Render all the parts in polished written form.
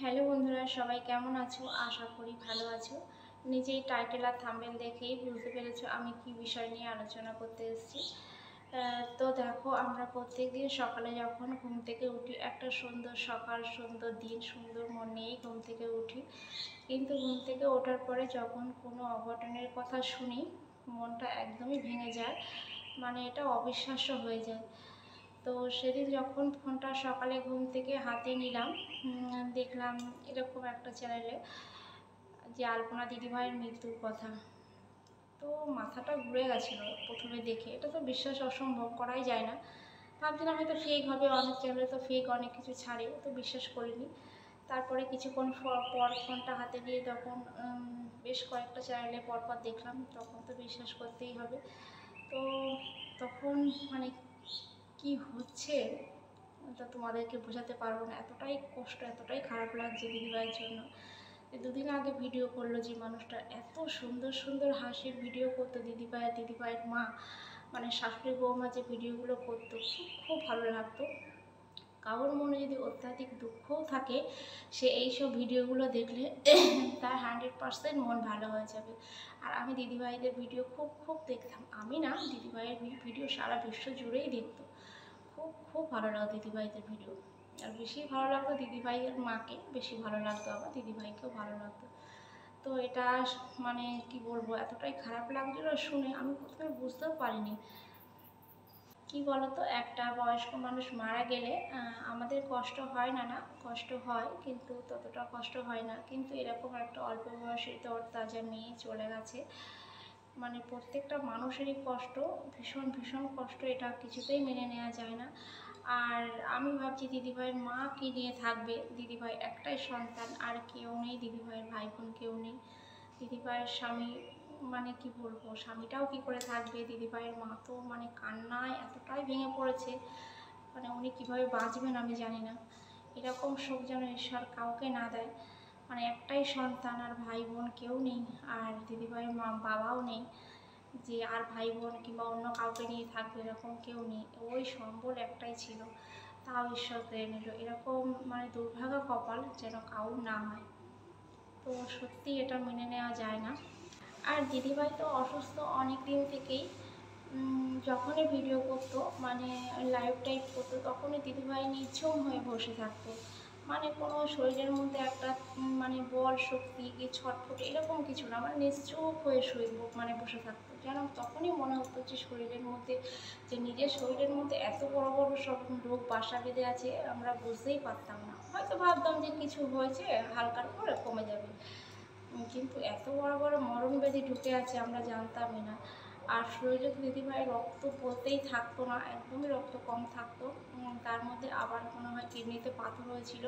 Hello বন্ধুরা, সবাই কেমন আছো? আশা করি ভালো আছো। নিজেই টাইটেল আর থাম্বনেল দেখেই বুঝতে পেরেছো আমি কি বিষয় নিয়ে আলোচনা করতে এসেছি। তো দেখো, আমরা প্রত্যেকদিন সকালে যখন ঘুম থেকে উঠি, একটা সুন্দর সকাল, সুন্দর দিন, সুন্দর মন নিয়েই ঘুম থেকে উঠি। কিন্তু ঘুম থেকে ওঠার পরে যখন কোনো অঘটনের কথা শুনি, মনটা একদমই ভেঙে যায়। মানে এটা অবিশ্বাস্য হয়ে যায়। তো সেদিন যখন ফোনটা সকালে ঘুম থেকে হাতে নিলাম, দেখলাম এরকম একটা চ্যানেলে যে আলপনা দিদিভাইয়ের মৃত্যুর কথা। তো মাথাটা ঘুরে গেছিলো প্রথমে দেখে। এটা তো বিশ্বাস অসম্ভব, করাই যায় না। ভাবছিলাম হয়তো ফেক হবে, অনেক চ্যানেলে তো ফেক অনেক কিছু ছাড়ে, তো বিশ্বাস করিনি। তারপরে কিছুক্ষণ পর ফোনটা হাতে নিয়ে তখন বেশ কয়েকটা চ্যানেলে পরপর দেখলাম, তখন তো বিশ্বাস করতেই হবে। তো তখন মানে কি হচ্ছে তো তোমাদেরকে বোঝাতে পারবো না। এতটাই কষ্ট, এতটাই খারাপ লাগছে দিদিভাইয়ের জন্য। দুদিন আগে ভিডিও করলো যে মানুষটা, এত সুন্দর সুন্দর হাসির ভিডিও করতো দিদিভাইয়ের মা, মানে শাশুড়ি বৌমা যে ভিডিওগুলো করতো, খুব খুব ভালো লাগতো। কারোর মনে যদি অত্যাধিক দুঃখও থাকে, সে এইসব ভিডিওগুলো দেখলে তার 100% মন ভালো হয়ে যাবে। আর আমি দিদিভাইদের ভিডিও খুব খুব দেখতাম। আমি না, দিদিভাইয়ের ভিডিও সারা বিশ্ব জুড়েই দেখতো। খুব খুব ভালো লাগতো দিদিভাইদের ভিডিও। আর বেশি ভালো লাগতো দিদিভাইয়ের মাকে, বেশি ভালো লাগতো, আবার দিদিভাইকেও ভালো লাগতো। তো এটা মানে কি বলবো, এতটাই খারাপ লাগছিল শুনে, আমি প্রথমে বুঝতেও পারিনি। কি বলতো, একটা বয়স্ক মানুষ মারা গেলে আমাদের কষ্ট হয় না, না কষ্ট হয়, কিন্তু ততটা কষ্ট হয় না। কিন্তু এরকম একটা অল্প বয়সী তরতাজা মেয়ে চলে গেছে, মানে প্রত্যেকটা মানুষেরই কষ্ট, ভীষণ ভীষণ কষ্ট, এটা কিছুতেই মেনে নেওয়া যায় না। আর আমি ভাবছি দিদিভাইয়ের মা কি নিয়ে থাকবে, দিদিভাই একটাই সন্তান, আর কেউ নেই, দিদিভাইয়ের ভাই বোন কেউ নেই। দিদিভাইয়ের স্বামী, মানে কি বলবো, স্বামীটাও কি করে থাকবে, দিদিভাইয়ের মা তো মানে কান্নায় এতটাই ভেঙে পড়েছে, মানে উনি কীভাবে বাঁচবেন আমি জানি না। এরকম শোক যেন ঈশ্বর কাউকে না দেয়। মানে একটাই সন্তান, আর ভাই বোন কেউ নেই, আর দিদিভাইয়ের মা বাবাও নেই যে আর ভাই বোন কিংবা অন্য কাউকে নিয়ে থাকবে, এরকম কেউ নেই। ওই সম্বল একটাই ছিল, তাও ঈশ্বর কেড়ে নিল। এরকম মানে দুর্ভাগা কপাল যেন কাউর না হয়। তো সত্যি এটা মেনে নেওয়া যায় না। আর দিদিভাই তো অসুস্থ অনেক দিন থেকেই। যখনই ভিডিও করতো, মানে লাইভ টাইপ করতো, তখনই দিদিভাই নিঝুম হয়ে বসে থাকতো। মানে কোনো শরীরের মধ্যে একটা মানে বল শক্তি কি ছটফট এরকম কিছু না, মানে নিশ্চুপ হয়ে মানে বসে থাকতো। যেন তখনই মনে হতো যে শরীরের মধ্যে, যে নিজের শরীরের মধ্যে এত বড় বড় সব রোগ বাসা বেঁধে আছে, আমরা বুঝতেই পারতাম না। হয়তো ভাবতাম যে কিছু হয়েছে, হালকার করে কমে যাবে, কিন্তু এত বড় বড় মরণ ব্যাধি ঢুকে আছে আমরা জানতামই না। আর শরীরে তো দিদিভাই রক্ত বলতেই থাকতো না, একদমই রক্ত কম থাকতো। তার মধ্যে আবার মনে হয় কিডনিতে পাথর হয়েছিল,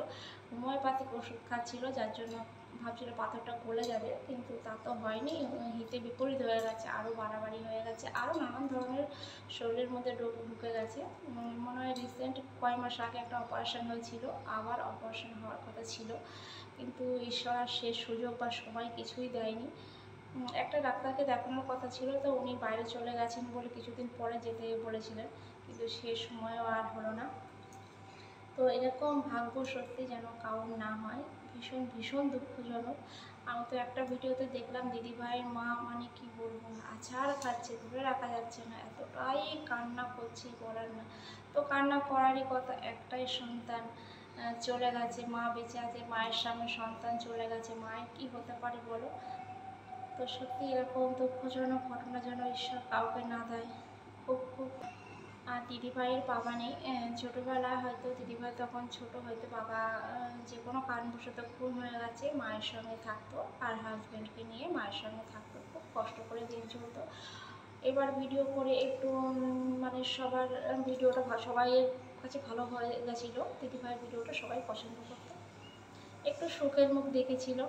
হোমিওপ্যাথিক ওষুধ খাচ্ছিল, যার জন্য ভাবছিল পাথরটা গলে যাবে, কিন্তু তা তো হয়নি। হিতে বিপরীত হয়ে গেছে, আরও বাড়াবাড়ি হয়ে গেছে, আরও নানান ধরনের শরীরের মধ্যে রোগ ঢুকে গেছে। মনে হয় রিসেন্ট কয়েক মাস আগে একটা অপারেশন হয়েছিল, আবার অপারেশন হওয়ার কথা ছিল, কিন্তু ঈশ্বর আর শেষ সুযোগ বা সময় কিছুই দেয়নি। একটা ডাক্তারকে দেখানোর কথা ছিল, তো উনি বাইরে চলে গেছেন বলে কিছুদিন পরে যেতে বলেছিলেন, কিন্তু সে সময়ও আর হলো না। তো এরকম ভাগ্য সত্যি যেন কাউর না হয়, ভীষণ ভীষণ দুঃখজনক। আমি তো একটা ভিডিওতে দেখলাম দিদিভাইয়ের মা, মানে কি বলবো, আছাড় খাচ্ছে, ধরে রাখা যাচ্ছে না, এতটাই কান্না করছে বলার না। তো কান্না করারই কথা, একটাই সন্তান চলে গেছে, মা বেঁচে আছে, মায়ের সামনে সন্তান চলে গেছে, মায়ের কি হতে পারে বলো। তো সত্যি এরকম দুঃখজনক ঘটনা যেন ঈশ্বর কাউকে না দেয়। খুব খুব। আর দিদিভাইয়ের বাবা নেই। ছোটোবেলায় হয়তো দিদিভাই তখন ছোট, হয়তো বাবা যে কোনো কারণবশত খুন হয়ে গেছে, মায়ের সঙ্গে থাকতো, আর হাজব্যান্ডকে নিয়ে মায়ের সঙ্গে থাকতো, খুব কষ্ট করে দিন চলতো। এবার ভিডিও করে একটু মানে সবার ভিডিওটা সবাইয়ের কাছে ভালো হয়ে গেছিলো, দিদিভাইয়ের ভিডিওটা সবাই পছন্দ করতো, একটু সুখের মুখ দেখেছিল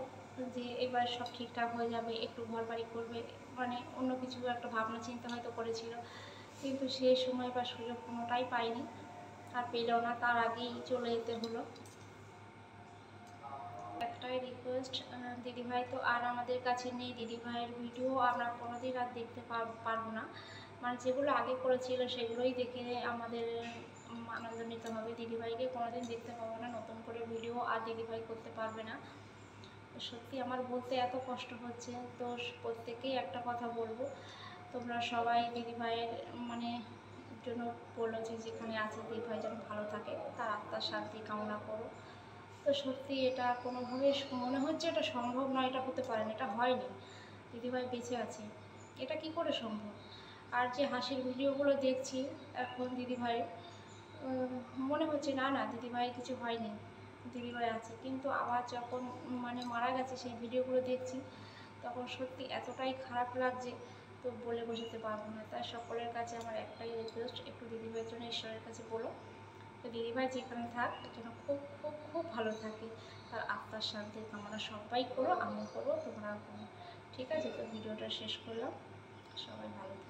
যে এবার সব ঠিকঠাক হয়ে যাবে, একটু ঘর বাড়ি করবে, মানে অন্য কিছু একটা ভাবনা চিন্তা হয়তো করেছিল, কিন্তু সেই সময় বা সুযোগ কোনোটাই পাইনি, আর পেল না, তার আগেই চলে যেতে হলো। একটাই রিকোয়েস্ট, দিদিভাই তো আর আমাদের কাছে নেই, দিদিভাইয়ের ভিডিও আমরা কোনোদিন আর দেখতে পারবো না। মানে যেগুলো আগে করেছিল সেগুলোই দেখে আমাদের আনন্দ নিতে হবে। দিদিভাইকে কোনোদিন দেখতে পাবো না, নতুন করে ভিডিও আর দিদিভাই করতে পারবে না। সত্যি আমার বলতে এত কষ্ট হচ্ছে। তো প্রত্যেকেই একটা কথা বলবো, তোমরা সবাই দিদিভাইয়ের মানে জন্য বললো যে যেখানে আছে দিদিভাই যেন ভালো থাকে, তার আত্মার শান্তি কামনা করো। তো সত্যি এটা কোনোভাবে মনে হচ্ছে এটা সম্ভব নয়, এটা হতে পারে না, এটা হয়নি। দিদিভাই বেঁচে আছে, এটা কি করে সম্ভব? আর যে হাসির ভিডিওগুলো দেখছি এখন দিদিভাই, মনে হচ্ছে না না দিদিভাই কিছু হয়নি, দিদিভাই আছে। কিন্তু আবার যখন মানে মারা গেছে সেই ভিডিওগুলো দেখছি, তখন সত্যি এতটাই খারাপ লাগছে, তো বলে বোঝাতে পারবো না। তাই সকলের কাছে আমার একটাই রিকোয়েস্ট, একটু দিদিভাইয়ের জন্য ঈশ্বরের কাছে বলো, তো দিদিভাই যেখানে থাক যেন খুব খুব খুব ভালো থাকে, তার আত্মার শান্তির কামনা সবাই করো, আমিও করবো, তোমরাও করো। ঠিক আছে, তো ভিডিওটা শেষ করলাম, সবাই ভালো থাকো।